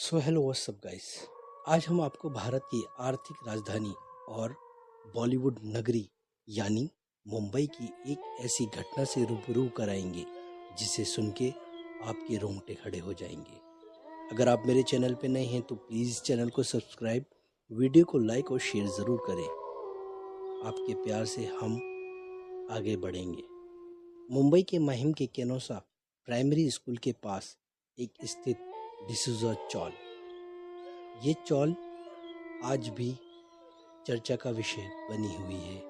So hello what's up guys. आज हम आपको भारत की आर्थिक राजधानी और बॉलीवुड नगरी यानी मुंबई की एक ऐसी घटना से रूबरू कराएंगे जिसे सुन के आपके रोंगटे खड़े हो जाएंगे। अगर आप मेरे चैनल पे नए हैं तो प्लीज़ चैनल को सब्सक्राइब, वीडियो को लाइक और शेयर ज़रूर करें। आपके प्यार से हम आगे बढ़ेंगे। मुंबई के महिम के केनोसा प्राइमरी स्कूल के पास एक स्थित डिसूजा चौल। ये चौल आज भी चर्चा का विषय बनी हुई है।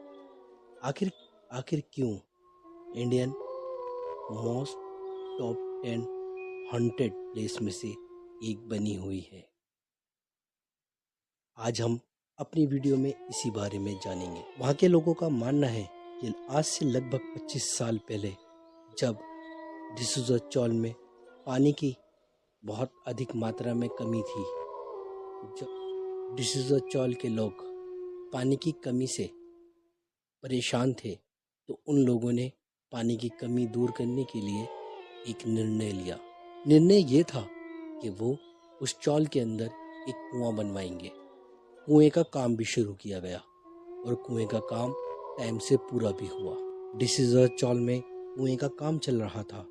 आखिर आखिर क्यों Indian most top 10 haunted place में से एक बनी हुई है। आज हम अपनी वीडियो में इसी बारे में जानेंगे। वहाँ के लोगों का मानना है कि आज से लगभग 25 साल पहले जब डिसूजा चौल में पानी की बहुत अधिक मात्रा में कमी थी, जब डिसूजा चौल के लोग पानी की कमी से परेशान थे तो उन लोगों ने पानी की कमी दूर करने के लिए एक निर्णय लिया। निर्णय ये था कि वो उस चौल के अंदर एक कुआं बनवाएंगे। कुएं का काम भी शुरू किया गया और कुएं का काम टाइम से पूरा भी हुआ। डिसूजा चौल में कुएं का काम चल रहा था।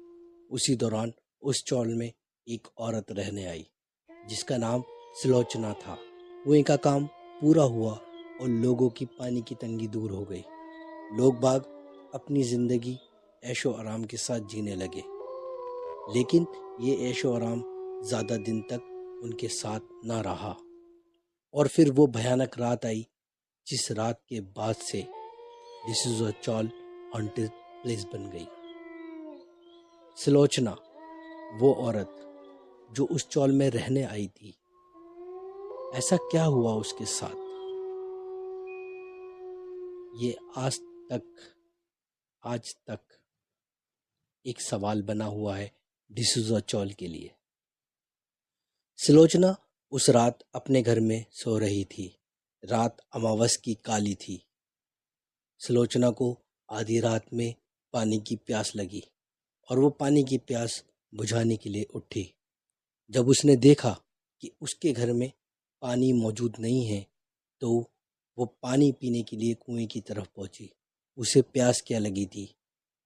उसी दौरान उस चौल में एक औरत रहने आई जिसका नाम सुलोचना था। कुएं का काम पूरा हुआ और लोगों की पानी की तंगी दूर हो गई। लोग बाग अपनी ज़िंदगी ऐशो आराम के साथ जीने लगे, लेकिन ये ऐशो आराम ज़्यादा दिन तक उनके साथ ना रहा और फिर वो भयानक रात आई जिस रात के बाद से डिसूजा चौल हॉन्टेड प्लेस बन गई। सुलोचना, वो औरत जो उस चौल में रहने आई थी, ऐसा क्या हुआ उसके साथ, ये आज तक एक सवाल बना हुआ है डिसूजा चौल के लिए। सुलोचना उस रात अपने घर में सो रही थी। रात अमावस की काली थी। सुलोचना को आधी रात में पानी की प्यास लगी और वो पानी की प्यास बुझाने के लिए उठी। जब उसने देखा कि उसके घर में पानी मौजूद नहीं है तो वो पानी पीने के लिए कुएं की तरफ पहुंची। उसे प्यास क्या लगी थी,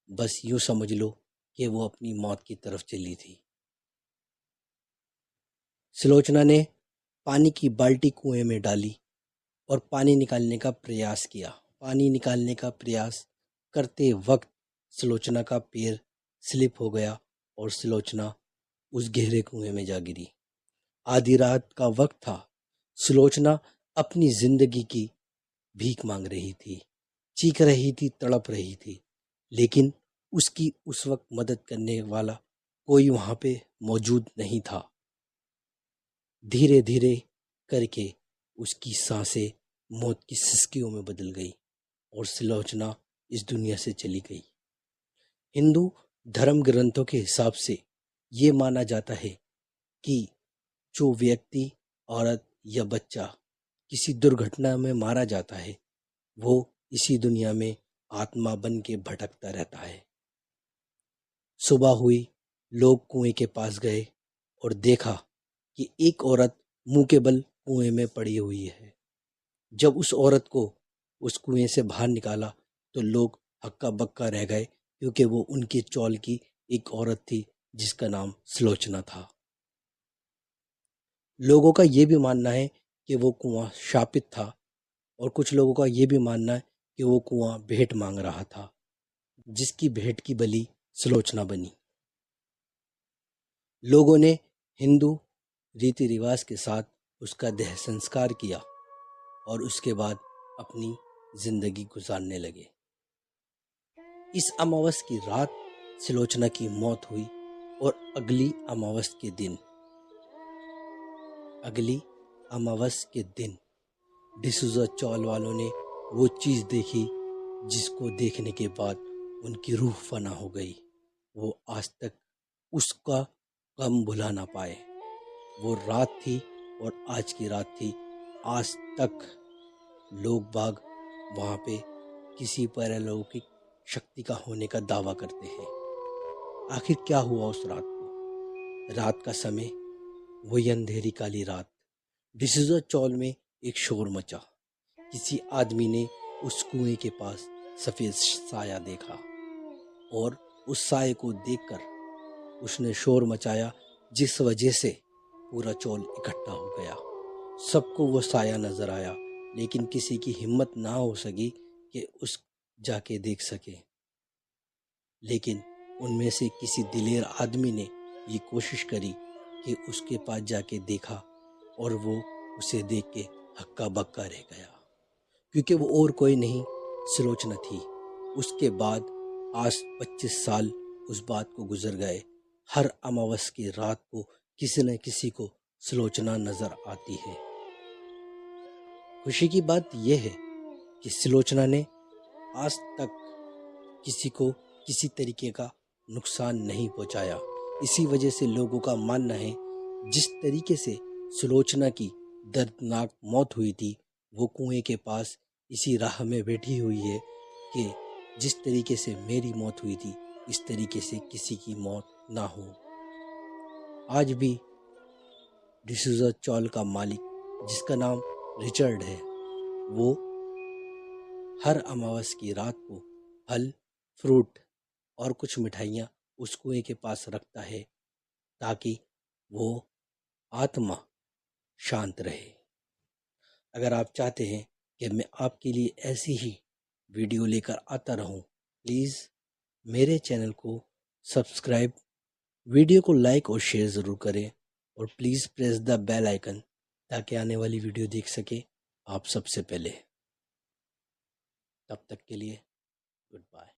बस यूं समझ लो कि वो अपनी मौत की तरफ चली थी। सुलोचना ने पानी की बाल्टी कुएं में डाली और पानी निकालने का प्रयास किया। पानी निकालने का प्रयास करते वक्त सुलोचना का पैर स्लिप हो गया और सुलोचना उस गहरे कुएं में जा गिरी। आधी रात का वक्त था। सुलोचना अपनी जिंदगी की भीख मांग रही थी, चीख रही थी, तड़प रही थी, लेकिन उसकी उस वक्त मदद करने वाला कोई वहां पे मौजूद नहीं था। धीरे धीरे करके उसकी सांसें मौत की सिसकियों में बदल गई और सुलोचना इस दुनिया से चली गई। हिंदू धर्म ग्रंथों के हिसाब से ये माना जाता है कि जो व्यक्ति, औरत या बच्चा किसी दुर्घटना में मारा जाता है वो इसी दुनिया में आत्मा बन के भटकता रहता है। सुबह हुई, लोग कुएं के पास गए और देखा कि एक औरत मुंह के बल कुएं में पड़ी हुई है। जब उस औरत को उस कुएं से बाहर निकाला तो लोग हक्का बक्का रह गए, क्योंकि वो उनके चौल की एक औरत थी जिसका नाम सुलोचना था। लोगों का ये भी मानना है कि वो कुआं शापित था और कुछ लोगों का ये भी मानना है कि वो कुआं भेंट मांग रहा था, जिसकी भेंट की बलि सुलोचना बनी। लोगों ने हिंदू रीति रिवाज के साथ उसका देह संस्कार किया और उसके बाद अपनी जिंदगी गुजारने लगे। इस अमावस की रात सुलोचना की मौत हुई और अगली अमावस के दिन डिसूजा चौल वालों ने वो चीज़ देखी जिसको देखने के बाद उनकी रूह फना हो गई। वो आज तक उसका गम भुला ना पाए। वो रात थी और आज की रात थी। आज तक लोग बाग वहाँ पे किसी परलौकिक शक्ति का होने का दावा करते हैं। आखिर क्या हुआ उस रात को? रात का समय वही अंधेरी काली रात। डिसूजा चौल में एक शोर मचा। किसी आदमी ने उस कुएं के पास सफ़ेद साया देखा और उस साये को देखकर उसने शोर मचाया, जिस वजह से पूरा चौल इकट्ठा हो गया। सबको वो साया नजर आया, लेकिन किसी की हिम्मत ना हो सकी कि उस जाके देख सके। लेकिन उनमें से किसी दिलेर आदमी ने ये कोशिश करी कि उसके पास जाके देखा, और वो उसे देख के हक्का बक्का रह गया, क्योंकि वो और कोई नहीं, सुलोचना थी। उसके बाद आज 25 साल उस बात को गुजर गए। हर अमावस की रात को किसी न किसी को सुलोचना नजर आती है। खुशी की बात यह है कि सुलोचना ने आज तक किसी को किसी तरीके का नुकसान नहीं पहुंचाया। इसी वजह से लोगों का मानना है, जिस तरीके से सुलोचना की दर्दनाक मौत हुई थी, वो कुएं के पास इसी राह में बैठी हुई है कि जिस तरीके से मेरी मौत हुई थी, इस तरीके से किसी की मौत ना हो। आज भी डिसूजा चौल का मालिक, जिसका नाम रिचर्ड है, वो हर अमावस की रात को फल, फ्रूट और कुछ मिठाइयाँ उस कुएं के पास रखता है, ताकि वो आत्मा शांत रहे। अगर आप चाहते हैं कि मैं आपके लिए ऐसी ही वीडियो लेकर आता रहूं, प्लीज़ मेरे चैनल को सब्सक्राइब, वीडियो को लाइक और शेयर ज़रूर करें, और please press the bell icon, ताकि आने वाली वीडियो देख सके आप सबसे पहले। तब तक के लिए गुड बाय।